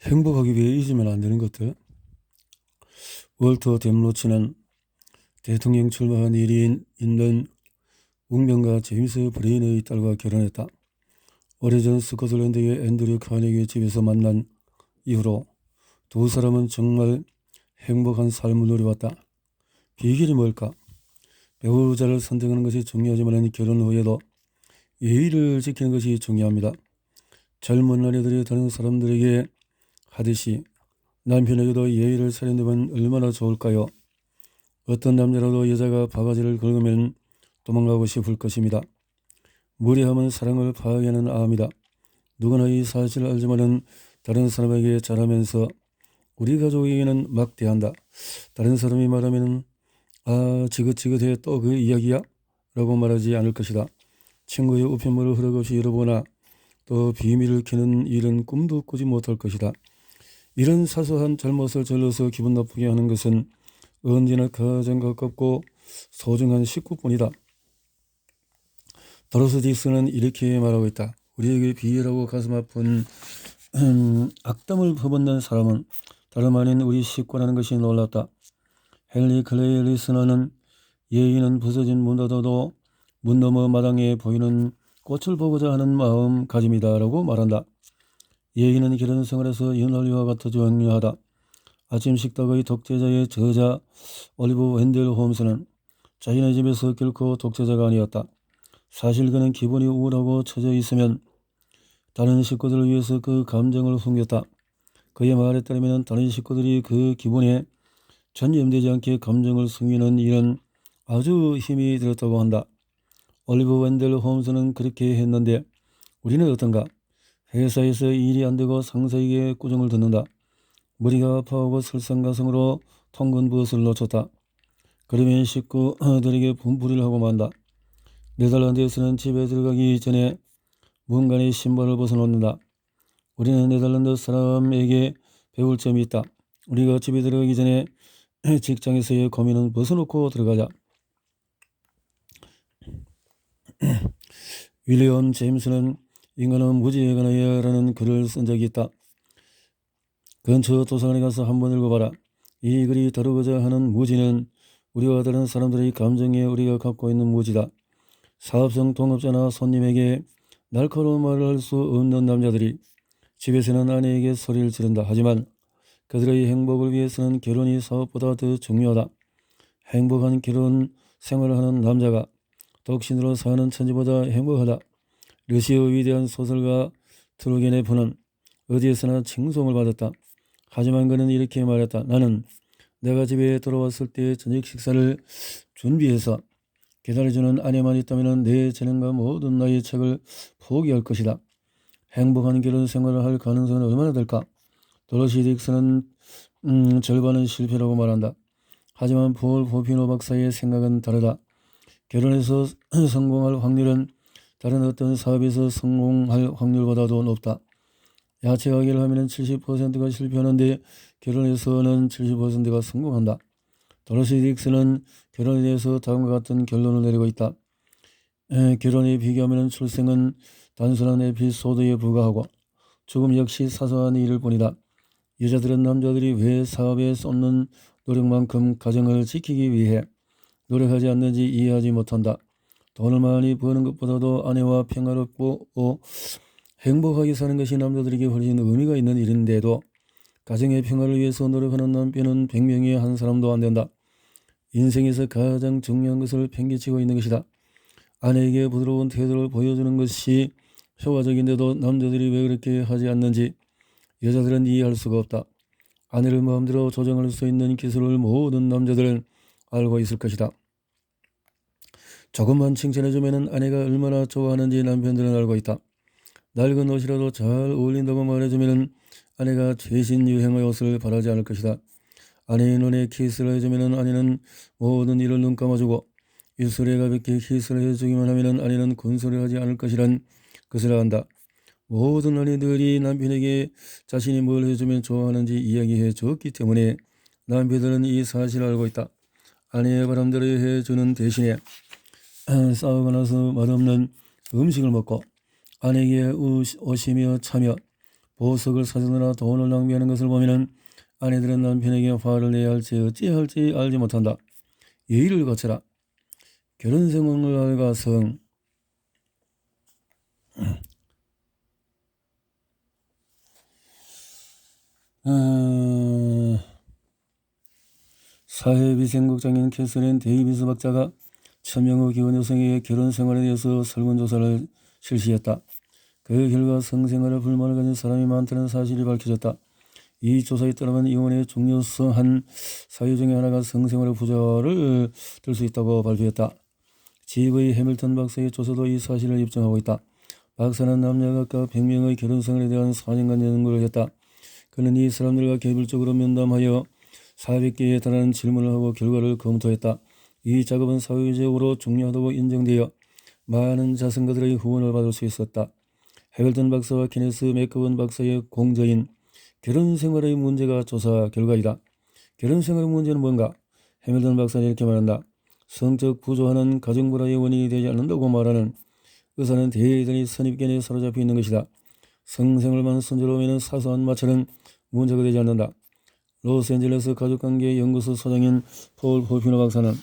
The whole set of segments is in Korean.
행복하기 위해 잊으면 안 되는 것들. 월터 댐로치는 대통령 출마한 일인 있는 웅명가 제임스 브레인의 딸과 결혼했다. 오래전 스코틀랜드의 앤드류 카네기의 집에서 만난 이후로 두 사람은 정말 행복한 삶을 누려왔다. 비결이 뭘까? 배우자를 선택하는 것이 중요하지만 결혼 후에도 예의를 지키는 것이 중요합니다. 젊은 아내들이 다른 사람들에게 하듯이 남편에게도 예의를 차린다면 얼마나 좋을까요? 어떤 남자라도 여자가 바가지를 긁으면 도망가고 싶을 것입니다. 무례함은 사랑을 파괴하는 암이다. 누구나 이 사실을 알지만은 다른 사람에게 잘하면서 우리 가족에게는 막대한다. 다른 사람이 말하면 지긋지긋해 또 그 이야기야? 라고 말하지 않을 것이다. 친구의 우편물을 허락 없이 열어보거나 또 비밀을 캐는 일은 꿈도 꾸지 못할 것이다. 이런 사소한 잘못을 저질러서 기분 나쁘게 하는 것은 언제나 가장 가깝고 소중한 식구뿐이다. 도로스 딕스는 이렇게 말하고 있다. 우리에게 비열하고 가슴 아픈 악담을 퍼붓는 사람은 다름 아닌 우리 식구라는 것이 놀랍다. 헨리 클레이 리스너는 예의는 부서진 문 닫아도 문 너머 마당에 보이는 꽃을 보고자 하는 마음가짐이다 라고 말한다. 예의는 결혼 생활에서 연활유와 같아 중요하다. 아침 식탁의 독재자의 저자 올리브 웬델 홈스는 자신의 집에서 결코 독재자가 아니었다. 사실 그는 기분이 우울하고 처져 있으면 다른 식구들을 위해서 그 감정을 숨겼다. 그의 말에 따르면 다른 식구들이 그 기분에 전염되지 않게 감정을 숨기는 일은 아주 힘이 들었다고 한다. 올리브 웬델 홈스는 그렇게 했는데 우리는 어떤가? 회사에서 일이 안 되고 상사에게 꾸중을 듣는다. 머리가 아파하고 설상가상으로 통근 버스를 놓쳤다. 그러면 식구들에게 분풀이를 하고 만다. 네덜란드에서는 집에 들어가기 전에 문간의 신발을 벗어놓는다. 우리는 네덜란드 사람에게 배울 점이 있다. 우리가 집에 들어가기 전에 직장에서의 고민은 벗어놓고 들어가자. 윌리엄 제임스는 인간은 무지에 관하여 라는 글을 쓴 적이 있다. 근처 도서관에 가서 한번 읽어봐라. 이 글이 다루고자 하는 무지는 우리와 다른 사람들의 감정에 우리가 갖고 있는 무지다. 사업성 동업자나 손님에게 날카로운 말을 할 수 없는 남자들이 집에서는 아내에게 소리를 지른다. 하지만 그들의 행복을 위해서는 결혼이 사업보다 더 중요하다. 행복한 결혼 생활을 하는 남자가 독신으로 사는 천지보다 행복하다. 러시아 위대한 소설가 트루게네프는 어디에서나 칭송을 받았다. 하지만 그는 이렇게 말했다. 나는 내가 집에 돌아왔을 때 저녁 식사를 준비해서 기다려주는 아내만 있다면 내 재능과 모든 나의 책을 포기할 것이다. 행복한 결혼 생활을 할 가능성은 얼마나 될까? 도로시 딕스는 절반은 실패라고 말한다. 하지만 폴 포피노 박사의 생각은 다르다. 결혼해서 성공할 확률은 다른 어떤 사업에서 성공할 확률보다도 높다. 야채 가게를 하면 70%가 실패하는데 결혼해서는 70%가 성공한다. 도로시 딕스는 결혼에 대해서 다음과 같은 결론을 내리고 있다. 결혼에 비교하면 출생은 단순한 에피소드에 불과하고 죽음 역시 사소한 일일 뿐이다. 여자들은 남자들이 왜 사업에 쏟는 노력만큼 가정을 지키기 위해 노력하지 않는지 이해하지 못한다. 돈을 많이 버는 것보다도 아내와 평화롭고 행복하게 사는 것이 남자들에게 훨씬 의미가 있는 일인데도 가정의 평화를 위해서 노력하는 남편은 100명에 한 사람도 안 된다. 인생에서 가장 중요한 것을 팽개치고 있는 것이다. 아내에게 부드러운 태도를 보여주는 것이 효과적인데도 남자들이 왜 그렇게 하지 않는지 여자들은 이해할 수가 없다. 아내를 마음대로 조정할 수 있는 기술을 모든 남자들은 알고 있을 것이다. 조금만 칭찬해주면 아내가 얼마나 좋아하는지 남편들은 알고 있다. 낡은 옷이라도 잘 어울린다고 말해주면 아내가 최신 유행의 옷을 바라지 않을 것이다. 아내의 눈에 키스를 해주면 아내는 모든 일을 눈 감아주고 입술에 가볍게 키스를 해주기만 하면 아내는 군소리를 하지 않을 것이란 것을 안다. 모든 아내들이 남편에게 자신이 뭘 해주면 좋아하는지 이야기해 줬기 때문에 남편들은 이 사실을 알고 있다. 아내의 바람대로 해주는 대신에 싸우고 나서 맛없는 음식을 먹고 아내에게 오시며 차며 보석을 사주느라 돈을 낭비하는 것을 보면은 아내들은 남편에게 화를 내야 할지 어찌할지 알지 못한다. 예의를 갖춰라. 결혼생활과 성. 사회비생국장인 캐서린 데이비스 박사가 1000명의 기혼 여성에게 결혼생활에 대해서 설문조사를 실시했다. 그 결과 성생활에 불만을 가진 사람이 많다는 사실이 밝혀졌다. 이 조사에 따르면 이혼의 중요한 사유 중에 하나가 성생활의 부자를 들 수 있다고 발표했다. 지브의 해밀턴 박사의 조사도 이 사실을 입증하고 있다. 박사는 남녀 각각 100명의 결혼생활에 대한 4년간 연구를 했다. 그는 이 사람들과 개별적으로 면담하여 400개에 달하는 질문을 하고 결과를 검토했다. 이 작업은 사회적으로 중요하다고 인정되어 많은 자선가들의 후원을 받을 수 있었다. 해밀턴 박사와 케네스 맥거번 박사의 공저인 결혼생활의 문제가 조사 결과이다. 결혼생활의 문제는 뭔가? 해밀턴 박사는 이렇게 말한다. 성적 부조화는 가정불화의 원인이 되지 않는다고 말하는 의사는 대단히 선입견에 사로잡혀 있는 것이다. 성생활만 손절로 오면 사소한 마찰은 문제가 되지 않는다. 로스앤젤레스 가족관계 연구소 소장인 폴 포피노 박사는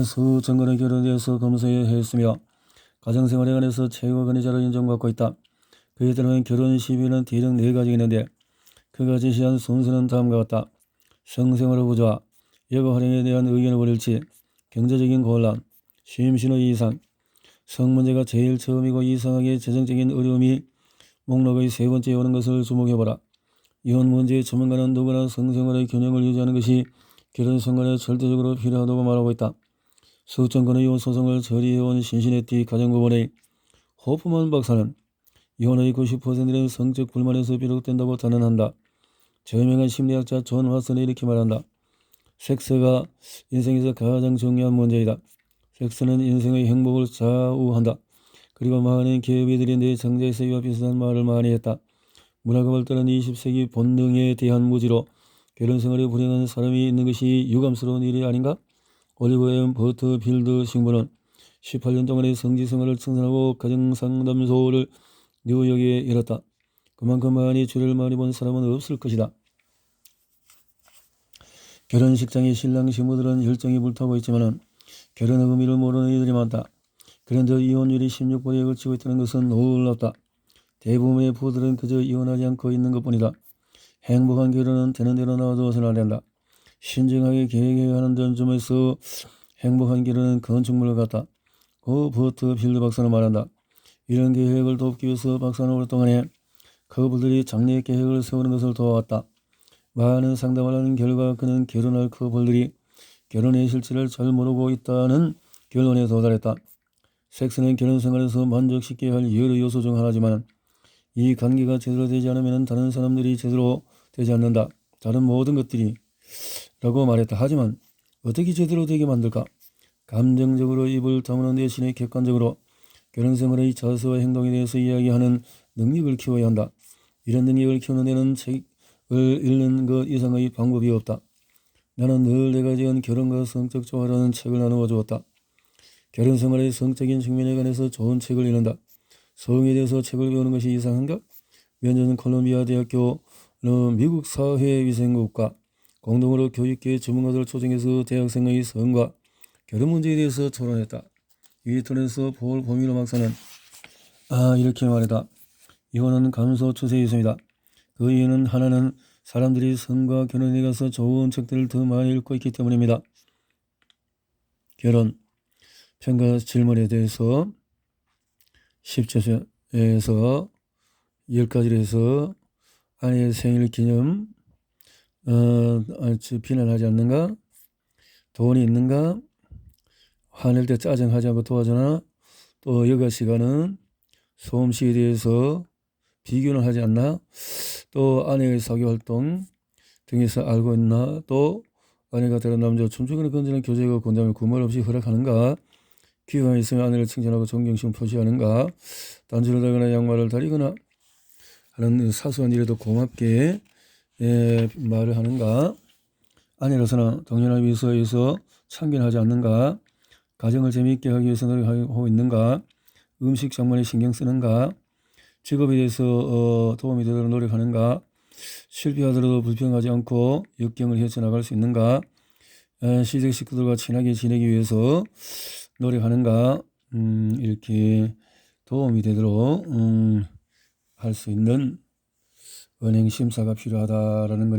수천 건의 결혼에 대해서 검사했으며 가정생활에 관해서 최고 권위자로 인정받고 있다. 그에 따르면 결혼 시비는 대략 4가지가 있는데 그가 제시한 순서는 다음과 같다. 성생활의 부조화, 여가 활용에 대한 의견을 버릴지, 경제적인 곤란, 심신의 이상, 성 문제가 제일 처음이고 이상하게 재정적인 어려움이 목록의 3번째에 오는 것을 주목해보라. 이혼 문제의 전문가는 누구나 성생활의 균형을 유지하는 것이 결혼생활에 절대적으로 필요하다고 말하고 있다. 수천 건의 이혼 소송을 처리해온 신시내티 가정법원의 호프만 박사는 이혼의 90%는 성적 불만에서 비롯된다고 단언한다. 저명한 심리학자 존 화슨이 이렇게 말한다. 섹스가 인생에서 가장 중요한 문제이다. 섹스는 인생의 행복을 좌우한다. 그리고 많은 기업인들이 내 장자에서 이와 비슷한 말을 많이 했다. 문화가 발달한 20세기 본능에 대한 무지로 결혼생활에 불행한 사람이 있는 것이 유감스러운 일이 아닌가? 올리버 앤 버터필드 신부는 18년 동안의 성지생활을 청산하고 가정상담소를 뉴욕에 열었다. 그만큼 많이 죄를 많이 본 사람은 없을 것이다. 결혼식장의 신랑 신부들은 열정이 불타고 있지만 결혼의 의미를 모르는 이들이 많다. 그런데 이혼율이 16%에 걸치고 있다는 것은 놀랍다. 대부분의 부부들은 그저 이혼하지 않고 있는 것뿐이다. 행복한 결혼은 되는 대로 놔두어서는 안 된다. 신중하게 계획해야 하는 점에서 행복한 결혼은 건축물 같다. 고 버터필드 박사는 말한다. 이런 계획을 돕기 위해서 박사는 오랫동안에 커플들이 장래 계획을 세우는 것을 도와왔다. 많은 상담을 하는 결과 그는 결혼할 커플들이 결혼의 실체를 잘 모르고 있다는 결론에 도달했다. 섹스는 결혼생활에서 만족시켜야 할 여러 요소 중 하나지만 이 관계가 제대로 되지 않으면 다른 사람들이 제대로 되지 않는다. 다른 모든 것들이 라고 말했다. 하지만 어떻게 제대로 되게 만들까? 감정적으로 입을 다무는 대신에 객관적으로 결혼생활의 자세와 행동에 대해서 이야기하는 능력을 키워야 한다. 이런 능력을 키우는 데는 책을 읽는 것 이상의 방법이 없다. 나는 늘 내가 지은 결혼과 성적 조화라는 책을 나누어 주었다. 결혼생활의 성적인 측면에 관해서 좋은 책을 읽는다. 성에 대해서 책을 배우는 것이 이상한가? 면전 콜롬비아 대학교 미국 사회위생국과 공동으로 교육계 전문가들을 초청해서 대학생의 성과 결혼 문제에 대해서 토론했다. 이 토론에서 폴 포미노 박사는 이렇게 말했다. 이혼은 감소 추세에 있습니다. 그 이유는 하나는 사람들이 성과 결혼에 가서 좋은 책들을 더 많이 읽고 있기 때문입니다. 결혼 평가 질문에 대해서 10초에서 10가지로 해서 아내의 생일 기념 비난하지 않는가? 돈이 있는가? 화낼 때 짜증하지 않고 도와주나? 또 여가 시간은 소음시에 대해서 비교는 하지 않나? 또 아내의 사교활동 등에서 알고 있나? 또 아내가 다른 남자와 춤추거나 건전한 교제가 권장을 구말 없이 허락하는가? 기회가 있으면 아내를 칭찬하고 존경심 표시하는가? 단추를 달거나 양말을 다리거나 하는 사소한 일에도 고맙게 말을 하는가? 아내로서는 동료나 위서에서 참견하지 않는가? 가정을 재미있게 하기 위해서 노력하고 있는가? 음식 장만에 신경 쓰는가? 직업에 대해서 도움이 되도록 노력하는가, 실패하더라도 불평하지 않고 역경을 헤쳐나갈 수 있는가, 시댁 식구들과 친하게 지내기 위해서 노력하는가, 이렇게 도움이 되도록 할 수 있는 은행 심사가 필요하다라는 거네요.